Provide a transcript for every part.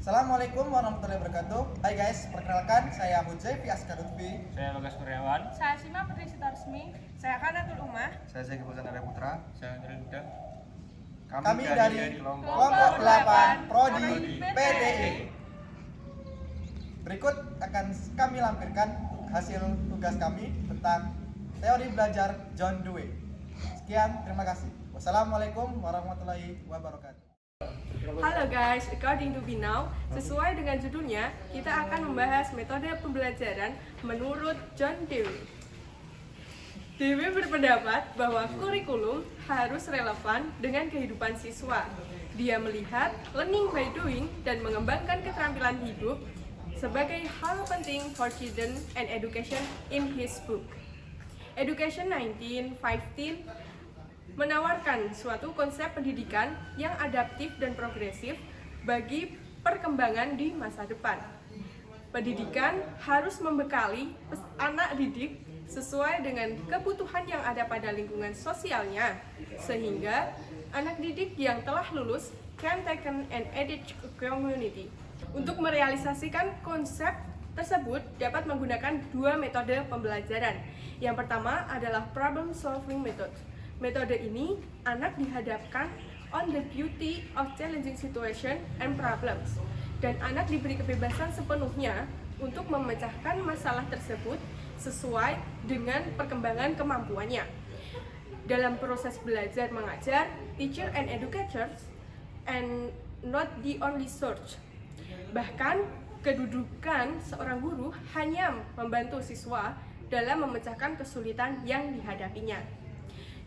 Assalamualaikum warahmatullahi wabarakatuh. Hai guys, perkenalkan saya Huzaifi Askar Lutfi. Saya Bagas Kurniawan. Saya Sima Putri Sitarsmi. Saya Kanatul Umah. Saya Zeki Fauzan Arya Putra. Saya Andri Duda. Kami dari kelompok 8 Prodi PDI. Berikut akan kami lampirkan hasil tugas kami tentang teori belajar John Dewey. Sekian, terima kasih. Wassalamualaikum warahmatullahi wabarakatuh. Halo guys, according to be now, sesuai dengan judulnya, kita akan membahas metode pembelajaran menurut John Dewey. Dewey berpendapat bahwa kurikulum harus relevan dengan kehidupan siswa. Dia melihat learning by doing dan mengembangkan keterampilan hidup sebagai hal penting for children and education in his book. Education 1915 menawarkan suatu konsep pendidikan yang adaptif dan progresif bagi perkembangan di masa depan. Pendidikan harus membekali anak didik sesuai dengan kebutuhan yang ada pada lingkungan sosialnya, sehingga anak didik yang telah lulus can taken an edge community. Untuk merealisasikan konsep tersebut dapat menggunakan dua metode pembelajaran. Yang pertama adalah problem solving method. Metode ini, anak dihadapkan on the beauty of challenging situation and problems, dan anak diberi kebebasan sepenuhnya untuk memecahkan masalah tersebut sesuai dengan perkembangan kemampuannya. Dalam proses belajar mengajar, teacher and educators and not the only source. Bahkan, kedudukan seorang guru hanya membantu siswa dalam memecahkan kesulitan yang dihadapinya.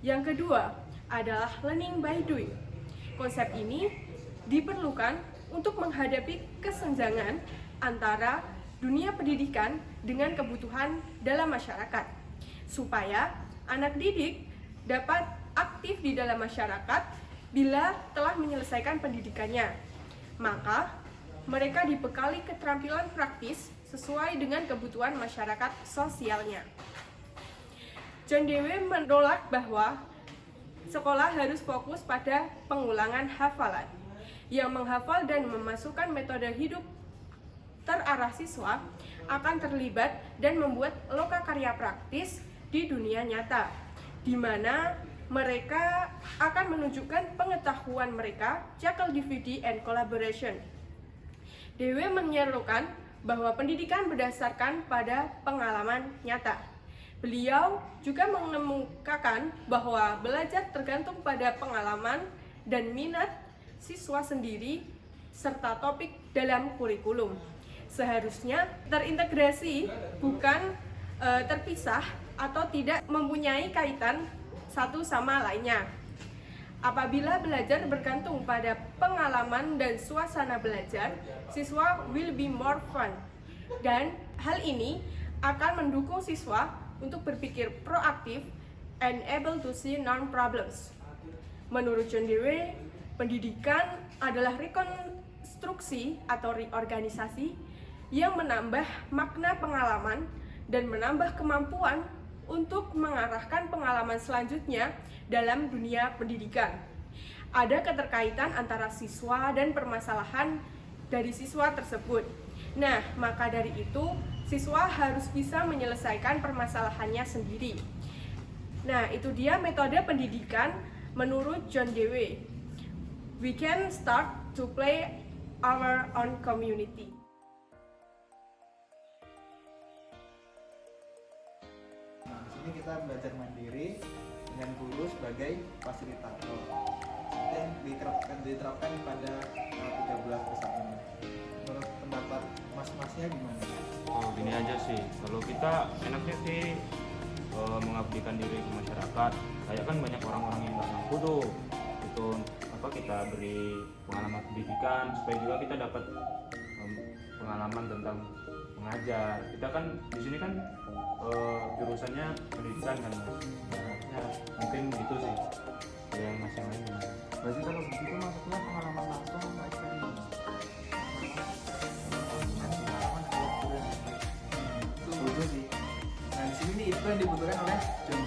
Yang kedua adalah learning by doing. Konsep ini diperlukan untuk menghadapi kesenjangan antara dunia pendidikan dengan kebutuhan dalam masyarakat, supaya anak didik dapat aktif di dalam masyarakat bila telah menyelesaikan pendidikannya. Maka, mereka dibekali keterampilan praktis sesuai dengan kebutuhan masyarakat sosialnya. John Dewey menolak bahwa sekolah harus fokus pada pengulangan hafalan. Yang menghafal dan memasukkan metode hidup terarah siswa akan terlibat dan membuat lokakarya praktis di dunia nyata, di mana mereka akan menunjukkan pengetahuan mereka, Jackal DVD and collaboration. Dewey menyerukan bahwa pendidikan berdasarkan pada pengalaman nyata. Beliau juga mengemukakan bahwa belajar tergantung pada pengalaman dan minat siswa sendiri serta topik dalam kurikulum. Seharusnya terintegrasi, bukan terpisah atau tidak mempunyai kaitan satu sama lainnya. Apabila belajar bergantung pada pengalaman dan suasana belajar, siswa will be more fun. Dan hal ini akan mendukung siswa untuk berpikir proaktif and able to see non-problems. Menurut John Dewey, pendidikan adalah rekonstruksi atau reorganisasi yang menambah makna pengalaman dan menambah kemampuan untuk mengarahkan pengalaman selanjutnya dalam dunia pendidikan. Ada keterkaitan antara siswa dan permasalahan dari siswa tersebut. Nah, maka dari itu, siswa harus bisa menyelesaikan permasalahannya sendiri. Nah, itu dia metode pendidikan menurut John Dewey. We can start to play our own community. Nah, di sini kita belajar mandiri dengan guru sebagai fasilitator. Yang diterapkan pada 13 besar ini. Menurut pendapat mas-masnya gimana? Oh, gini aja sih. Kalau kita enaknya sih mengabdikan diri ke masyarakat. Kayak kan banyak orang-orang yang nggak mampu tuh. Itu apa kita beri pengalaman pendidikan supaya juga kita dapat pengalaman tentang mengajar. Kita kan di sini kan jurusannya pendidikan kan mas. Ya, mungkin gitu sih. Yang masih lain gimana? Berarti kalau begitu maksudnya pengalaman langsung sama eksperimen. Setuju sih. Nah, di sini nih itu yang dibutuhkan oleh John